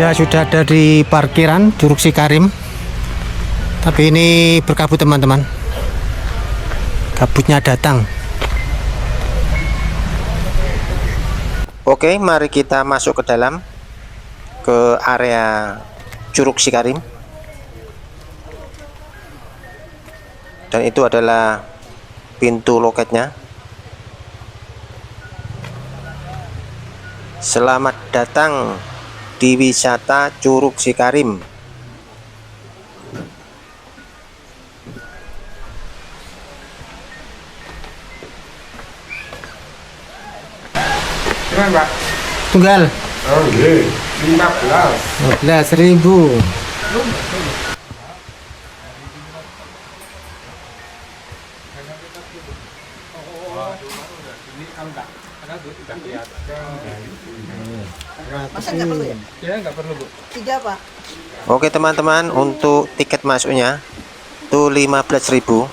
sudah ada di parkiran Curug Cikarim. Tapi ini berkabut teman-teman. Kabutnya datang. Oke, mari kita masuk ke dalam, ke area Curug Cikarim. Dan itu adalah pintu loketnya. Selamat datang di wisata Curug Cikarim. Berapa? Tunggal Oh iya, 15. 15.000. Masa nggak perlu ya? Ya nggak perlu Bu. 3 Pak. Oke teman-teman, untuk tiket masuknya itu 15.000.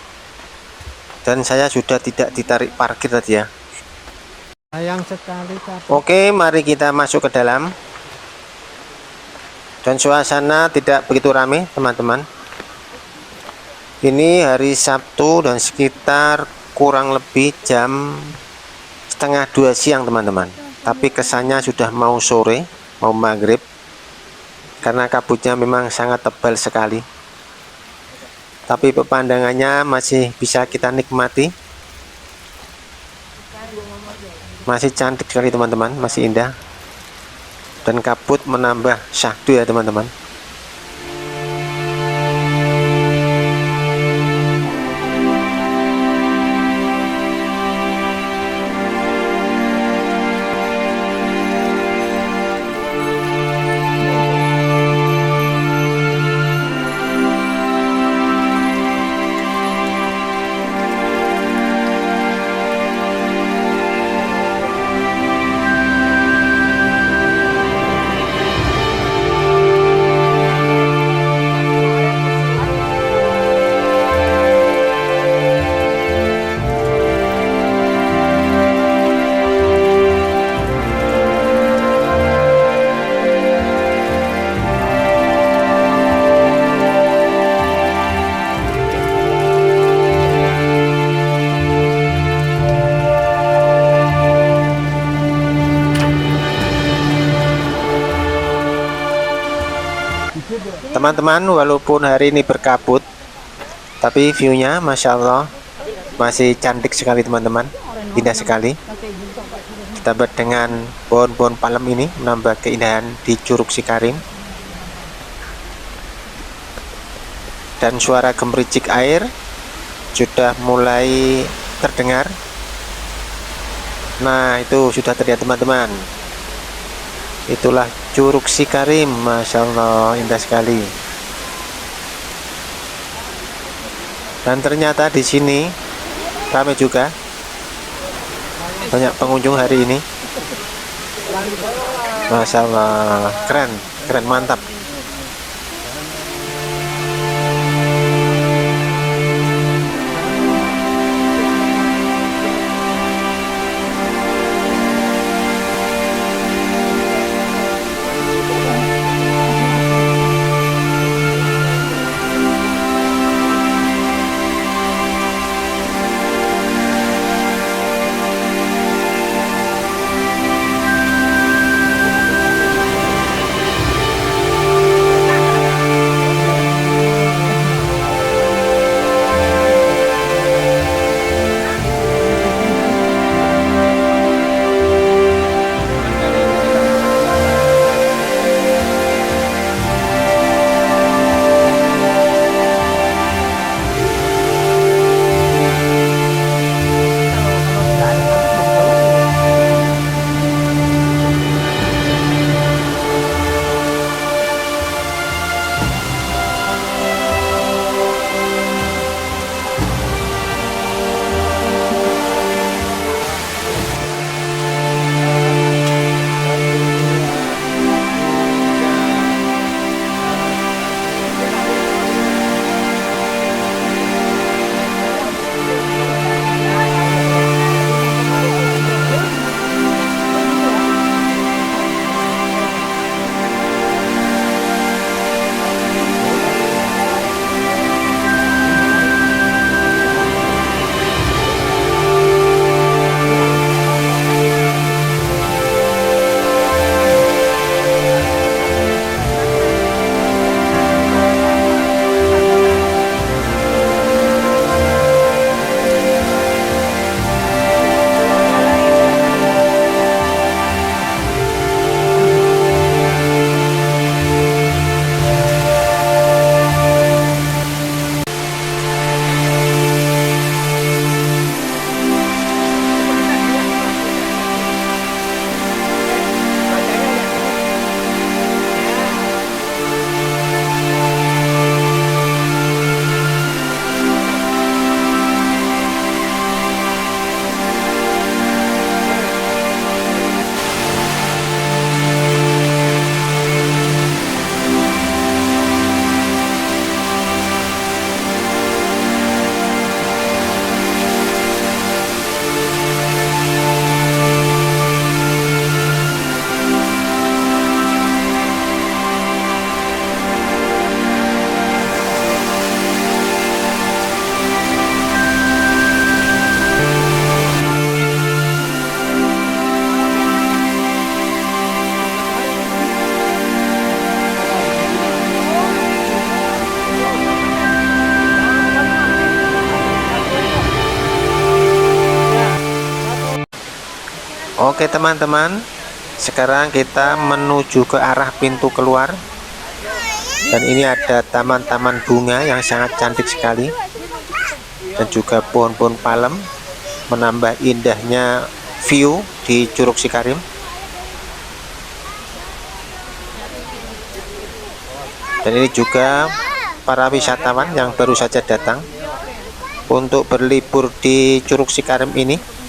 Dan saya sudah tidak ditarik parkir tadi ya. Sayang sekali. Oke, mari kita masuk ke dalam. Dan suasana tidak begitu ramai teman-teman. Ini hari Sabtu dan sekitar kurang lebih jam setengah 2 siang teman-teman. Tapi kesannya sudah mau sore, mau maghrib, karena kabutnya memang sangat tebal sekali. Tapi pemandangannya masih bisa kita nikmati. Masih cantik sekali teman-teman, masih indah. Dan kabut menambah syahdu ya teman-teman. Teman-teman, walaupun hari ini berkabut, tapi view-nya Masya Allah masih cantik sekali teman-teman, indah sekali. Ditambah dengan pohon-pohon palem ini menambah keindahan di Curug Cikarim. Dan suara gemericik air sudah mulai terdengar. Nah, itu sudah terlihat teman-teman. Itulah Curug Cikarim, Masya Allah, indah sekali. Dan ternyata di sini ramai juga, banyak pengunjung hari ini. Masya Allah, keren, keren, mantap. Oke teman-teman, sekarang kita menuju ke arah pintu keluar. Dan ini ada taman-taman bunga yang sangat cantik sekali, dan juga pohon-pohon palem menambah indahnya view di Curug Sikarim. Dan ini juga para wisatawan yang baru saja datang untuk berlibur di Curug Sikarim ini.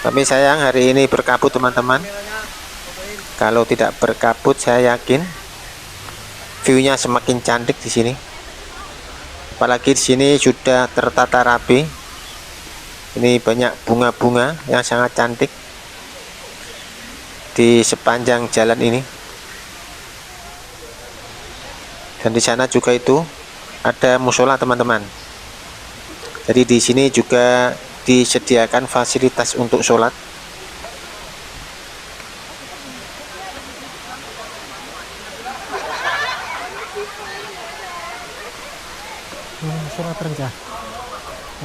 Tapi sayang hari ini berkabut teman-teman. Kalau tidak berkabut saya yakin view-nya semakin cantik di sini. Apalagi di sini sudah tertata rapi. Ini banyak bunga-bunga yang sangat cantik di sepanjang jalan ini. Dan di sana juga itu ada musola teman-teman. Jadi di sini juga disediakan fasilitas untuk sholat.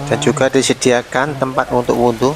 Dan juga disediakan tempat untuk wudhu.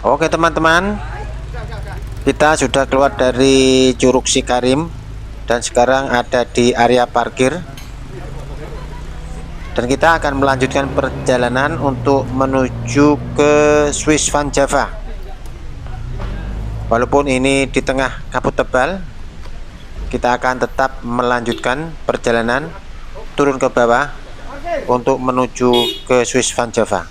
Oke teman-teman, kita sudah keluar dari Curug Sikarim dan sekarang ada di area parkir. Dan kita akan melanjutkan perjalanan untuk menuju ke Swiss Van Java. Walaupun ini di tengah kabut tebal, kita akan tetap melanjutkan perjalanan turun ke bawah untuk menuju ke Swiss Van Java.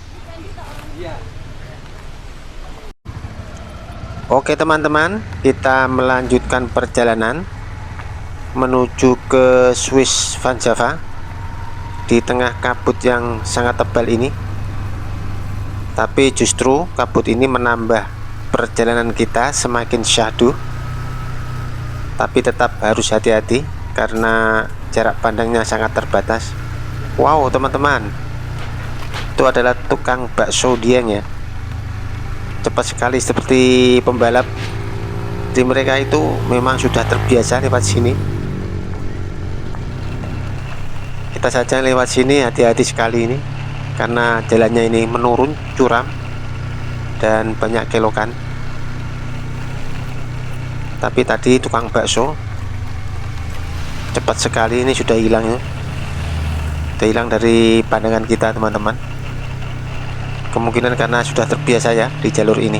Oke teman-teman, kita melanjutkan perjalanan menuju ke Swiss Van Java di tengah kabut yang sangat tebal ini. Tapi justru kabut ini menambah perjalanan kita semakin syahdu. Tapi tetap harus hati-hati karena jarak pandangnya sangat terbatas. Wow teman-teman, itu adalah tukang bakso Dieng ya. Cepat sekali seperti pembalap. Di mereka itu memang sudah terbiasa lewat sini. Kita saja lewat sini hati-hati sekali ini, karena jalannya ini menurun, curam, dan banyak kelokan. Tapi tadi tukang bakso cepat sekali ini sudah hilang ya. Sudah hilang dari pandangan kita teman-teman. Kemungkinan karena sudah terbiasa ya di jalur ini,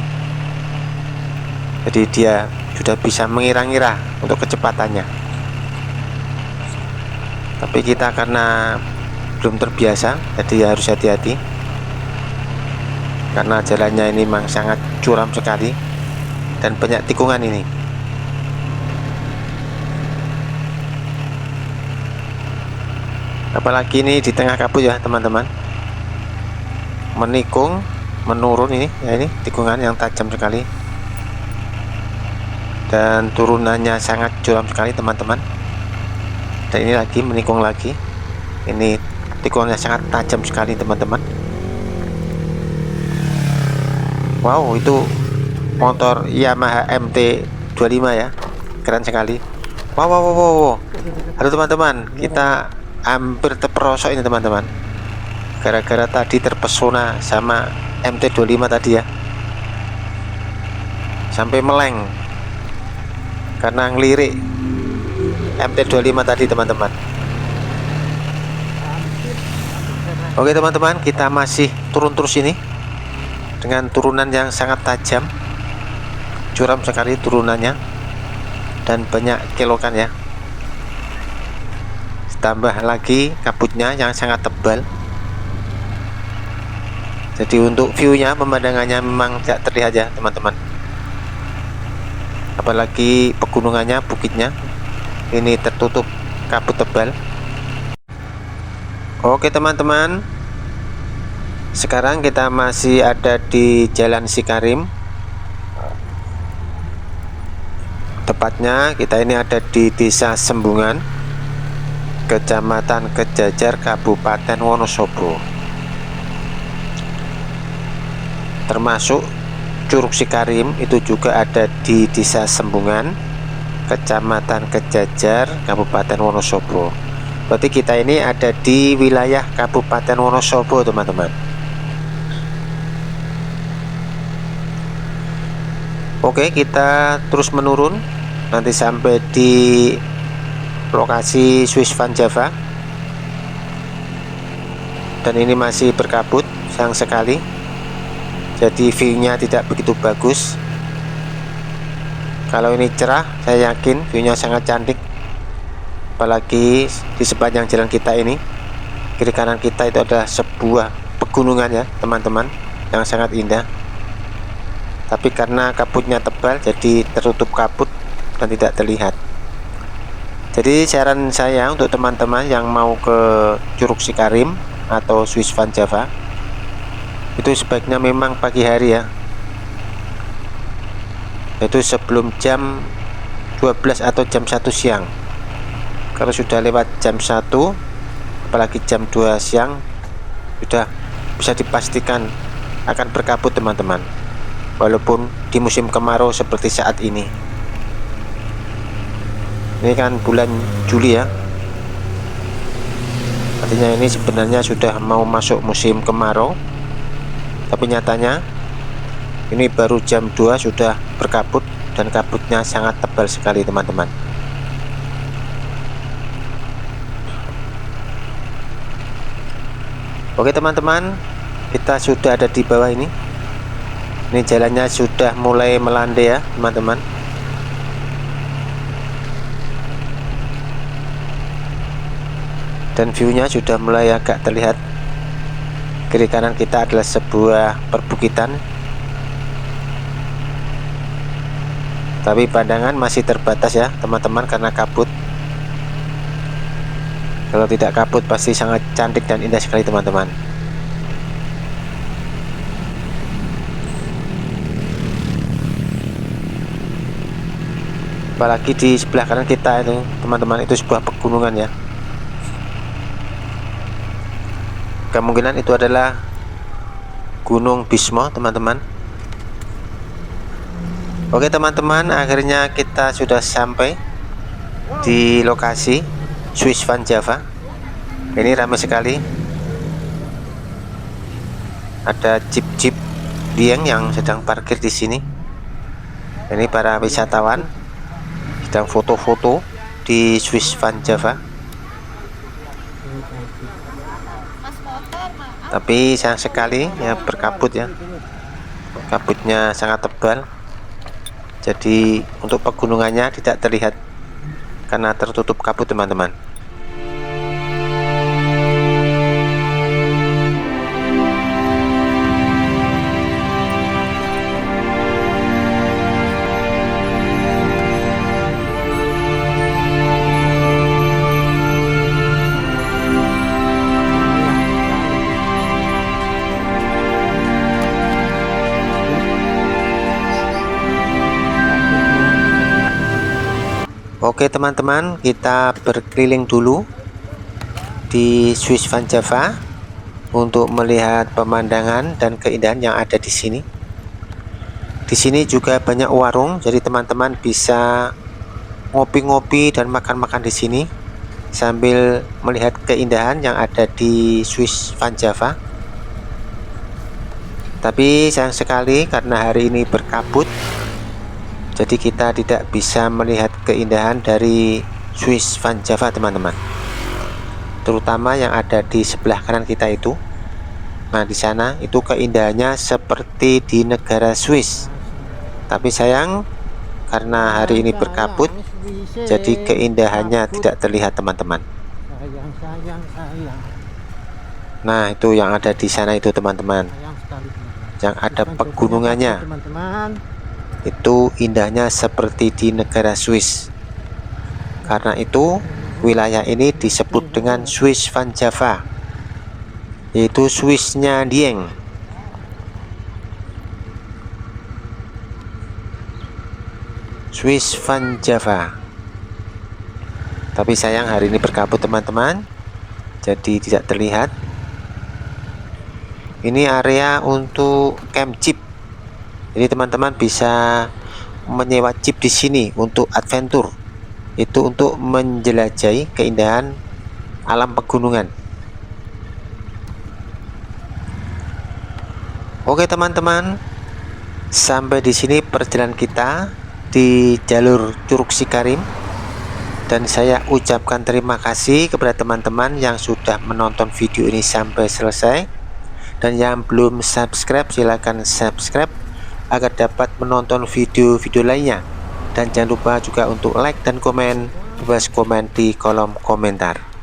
jadi dia sudah bisa mengira-ngira untuk kecepatannya. Tapi kita karena belum terbiasa, jadi harus hati-hati karena jalannya ini memang sangat curam sekali dan banyak tikungan ini. Apalagi ini di tengah kabut ya teman-teman, menikung menurun ini ya, ini tikungan yang tajam sekali dan turunannya sangat curam sekali teman-teman. Dan ini lagi menikung lagi, ini tikungannya sangat tajam sekali teman-teman. Wow, itu motor Yamaha MT25 ya, keren sekali. Wow. Halo teman-teman, kita hampir terperosok ini teman-teman, gara-gara tadi terpesona sama MT25 tadi ya, sampai meleng karena ngelirik MT25 tadi teman-teman. Oke teman-teman, kita masih turun terus ini dengan turunan yang sangat tajam, curam sekali turunannya dan banyak kelokan ya. Tambah lagi kabutnya yang sangat tebal, jadi untuk view-nya, pemandangannya memang tidak terlihat ya teman-teman. Apalagi pegunungannya, bukitnya ini tertutup kabut tebal. Oke teman-teman, sekarang kita masih ada di Jalan Sikarim. Tepatnya kita ini ada di Desa Sembungan, Kecamatan Kejajar, Kabupaten Wonosobo. Termasuk Curug Sikarim itu juga ada di Desa Sembungan, Kecamatan Kejajar, Kabupaten Wonosobo. Berarti kita ini ada di wilayah Kabupaten Wonosobo teman-teman. Oke, kita terus menurun nanti sampai di lokasi Swiss Van Java, dan ini masih berkabut sayang sekali, jadi view-nya tidak begitu bagus. Kalau ini cerah, saya yakin view-nya sangat cantik. Apalagi di sepanjang jalan kita ini, kiri kanan kita itu adalah sebuah pegunungan ya teman-teman, yang sangat indah. Tapi karena kabutnya tebal, jadi tertutup kabut dan tidak terlihat. Jadi saran saya untuk teman-teman yang mau ke Curug Sikarim atau Swiss Van Java, itu sebaiknya memang pagi hari ya, itu sebelum jam 12 atau jam 1 siang. Kalau sudah lewat jam 1, apalagi jam 2 siang, sudah bisa dipastikan akan berkabut teman-teman, walaupun di musim kemarau seperti saat ini. Ini kan bulan Juli ya, artinya ini sebenarnya sudah mau masuk musim kemarau, tapi nyatanya ini baru jam 2 sudah berkabut, dan kabutnya sangat tebal sekali teman-teman. Oke teman-teman, kita sudah ada di bawah ini. Ini jalannya sudah mulai melandai ya teman-teman. Dan view-nya sudah mulai agak terlihat. Kiri kanan kita adalah sebuah perbukitan, tapi pandangan masih terbatas ya teman-teman karena kabut. Kalau tidak kabut pasti sangat cantik dan indah sekali teman-teman. Apalagi di sebelah kanan kita itu teman-teman, itu sebuah pegunungan ya. Kemungkinan itu adalah Gunung Bismo teman-teman. Oke teman-teman, akhirnya kita sudah sampai di lokasi Swiss Van Java. Ini ramai sekali, ada jeep-jeep Dieng yang sedang parkir di sini. Ini para wisatawan sedang foto-foto di Swiss Van Java. Tapi sayang sekali ya, berkabut ya, kabutnya sangat tebal, jadi untuk pegunungannya tidak terlihat karena tertutup kabut teman-teman. Oke teman-teman, kita berkeliling dulu di Swiss Van Java untuk melihat pemandangan dan keindahan yang ada di sini. Di sini juga banyak warung, jadi teman-teman bisa ngopi-ngopi dan makan-makan di sini sambil melihat keindahan yang ada di Swiss Van Java. Tapi sayang sekali karena hari ini berkabut, jadi kita tidak bisa melihat keindahan dari Swiss Van Java teman-teman, terutama yang ada di sebelah kanan kita itu. Nah, di sana itu keindahannya seperti di negara Swiss. Tapi sayang karena hari ini berkabut, jadi keindahannya tidak terlihat teman-teman. Nah, itu yang ada di sana itu teman-teman, yang ada pegunungannya. Itu indahnya seperti di negara Swiss. Karena itu wilayah ini disebut dengan Swiss Van Java, yaitu Swissnya Dieng. Swiss Van Java. Tapi sayang hari ini berkabut teman-teman, jadi tidak terlihat. Ini area untuk camp jeep, jadi teman-teman bisa menyewa jeep di sini untuk adventure, itu untuk menjelajahi keindahan alam pegunungan. Oke teman-teman, sampai di sini perjalanan kita di jalur Curug Sikarim, dan saya ucapkan terima kasih kepada teman-teman yang sudah menonton video ini sampai selesai, dan yang belum subscribe silahkan subscribe agar dapat menonton video-video lainnya. Dan jangan lupa juga untuk like dan komen, bebas komen di kolom komentar.